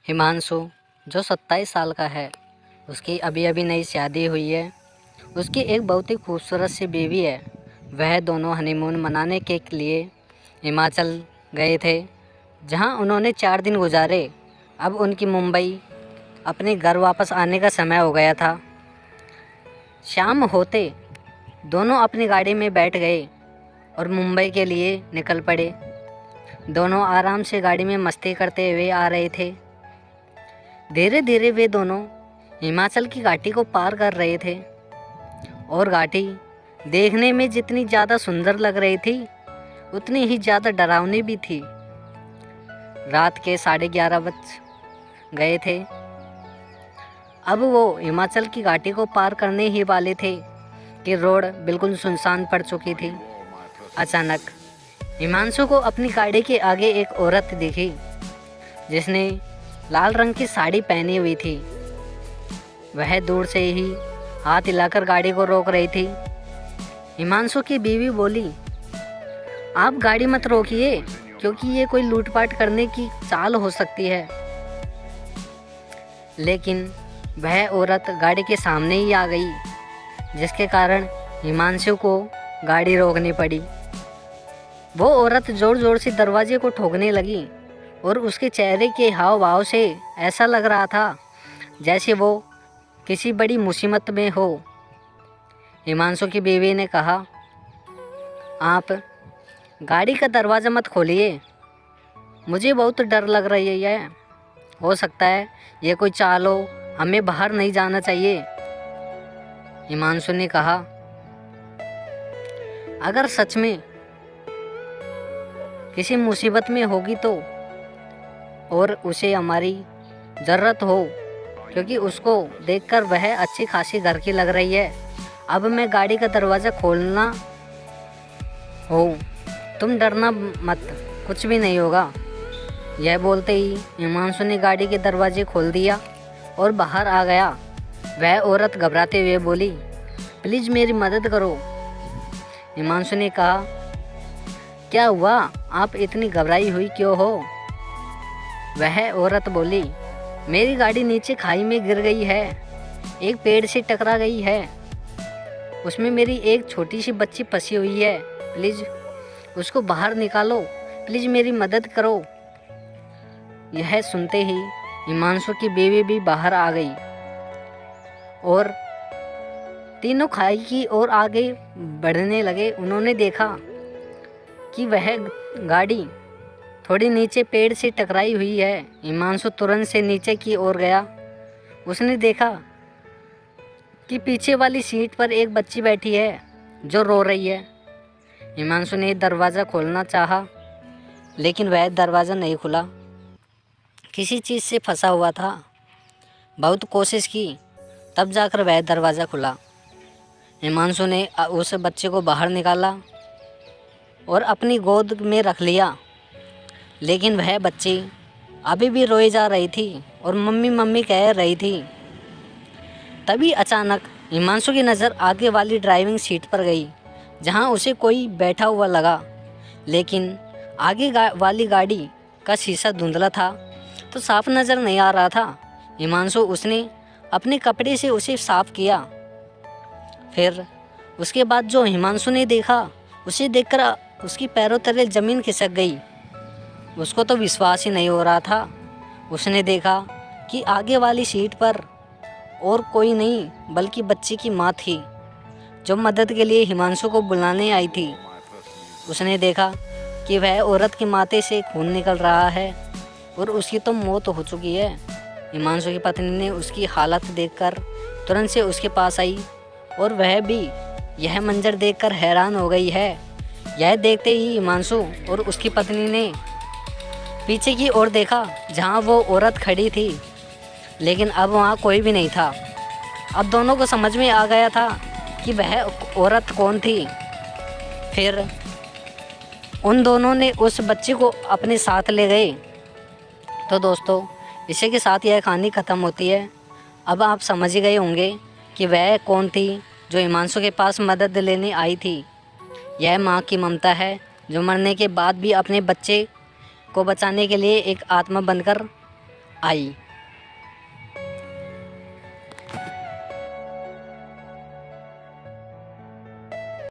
हिमांशु जो 27 साल का है, उसकी अभी अभी नई शादी हुई है। उसकी एक बहुत ही खूबसूरत सी बीवी है। वह दोनों हनीमून मनाने के लिए हिमाचल गए थे, जहां उन्होंने 4 दिन गुजारे। अब उनकी मुंबई अपने घर वापस आने का समय हो गया था। शाम होते दोनों अपनी गाड़ी में बैठ गए और मुंबई के लिए निकल पड़े। दोनों आराम से गाड़ी में मस्ती करते हुए आ रहे थे। धीरे धीरे वे दोनों हिमाचल की घाटी को पार कर रहे थे और घाटी देखने में जितनी ज़्यादा सुंदर लग रही थी, उतनी ही ज़्यादा डरावनी भी थी। रात के 11:30 बज गए थे। अब वो हिमाचल की घाटी को पार करने ही वाले थे कि रोड बिल्कुल सुनसान पड़ चुकी थी। अचानक हिमांशु को अपनी गाड़ी के आगे एक औरत दिखी, जिसने लाल रंग की साड़ी पहनी हुई थी। वह दूर से ही हाथ हिलाकर गाड़ी को रोक रही थी। हिमांशु की बीवी बोली, आप गाड़ी मत रोकिए, क्योंकि ये कोई लूटपाट करने की चाल हो सकती है। लेकिन वह औरत गाड़ी के सामने ही आ गई, जिसके कारण हिमांशु को गाड़ी रोकनी पड़ी। वो औरत ज़ोर ज़ोर से दरवाजे को ठोकने लगी और उसके चेहरे के हाव भाव से ऐसा लग रहा था जैसे वो किसी बड़ी मुसीबत में हो। हिमांशु की बीवी ने कहा, आप गाड़ी का दरवाज़ा मत खोलिए, मुझे बहुत डर लग रही है। हो सकता है ये कोई चाल हो, हमें बाहर नहीं जाना चाहिए। हिमांशु ने कहा, अगर सच में किसी मुसीबत में होगी तो, और उसे हमारी ज़रूरत हो, क्योंकि उसको देखकर वह अच्छी खासी घर की लग रही है। अब मैं गाड़ी का दरवाज़ा खोलना हो, तुम डरना मत, कुछ भी नहीं होगा। यह बोलते ही हिमांशु ने गाड़ी के दरवाजे खोल दिया और बाहर आ गया। वह औरत घबराते हुए बोली, प्लीज़ मेरी मदद करो। हिमांशु ने कहा, क्या हुआ, आप इतनी घबराई हुई क्यों हो? वह औरत बोली, मेरी गाड़ी नीचे खाई में गिर गई है, एक पेड़ से टकरा गई है, उसमें मेरी एक छोटी सी बच्ची फंसी हुई है, प्लीज़ उसको बाहर निकालो, प्लीज़ मेरी मदद करो। यह सुनते ही हिमांशु की बीवी भी बाहर आ गई और तीनों खाई की ओर आगे बढ़ने लगे। उन्होंने देखा कि वह गाड़ी थोड़ी नीचे पेड़ से टकराई हुई है। हिमांशु तुरंत से नीचे की ओर गया। उसने देखा कि पीछे वाली सीट पर एक बच्ची बैठी है जो रो रही है। हिमांशु ने दरवाज़ा खोलना चाहा, लेकिन वह दरवाज़ा नहीं खुला, किसी चीज़ से फंसा हुआ था। बहुत कोशिश की, तब जाकर वह दरवाज़ा खुला। हिमांशु ने उस बच्चे को बाहर निकाला और अपनी गोद में रख लिया, लेकिन वह बच्ची अभी भी रोई जा रही थी और मम्मी मम्मी कह रही थी। तभी अचानक हिमांशु की नज़र आगे वाली ड्राइविंग सीट पर गई, जहां उसे कोई बैठा हुआ लगा, लेकिन आगे वाली गाड़ी का शीशा धुंधला था तो साफ नज़र नहीं आ रहा था। हिमांशु उसने अपने कपड़े से उसे साफ किया। फिर उसके बाद जो हिमांशु ने देखा, उसे देखकर उसकी पैरों तले ज़मीन खिसक गई। उसको तो विश्वास ही नहीं हो रहा था। उसने देखा कि आगे वाली सीट पर और कोई नहीं बल्कि बच्ची की माँ थी, जो मदद के लिए हिमांशु को बुलाने आई थी। उसने देखा कि वह औरत के माथे से खून निकल रहा है और उसकी तो मौत हो चुकी है। हिमांशु की पत्नी ने उसकी हालत देखकर तुरंत से उसके पास आई और वह भी यह मंजर देखकर हैरान हो गई है। यह देखते ही हिमांशु और उसकी पत्नी ने पीछे की ओर देखा, जहां वो औरत खड़ी थी, लेकिन अब वहां कोई भी नहीं था। अब दोनों को समझ में आ गया था कि वह औरत कौन थी। फिर उन दोनों ने उस बच्चे को अपने साथ ले गए। तो दोस्तों, इसी के साथ यह कहानी ख़त्म होती है। अब आप समझ ही गए होंगे कि वह कौन थी जो हिमांशु के पास मदद लेने आई थी। यह माँ की ममता है, जो मरने के बाद भी अपने बच्चे को बचाने के लिए एक आत्मा बनकर आई।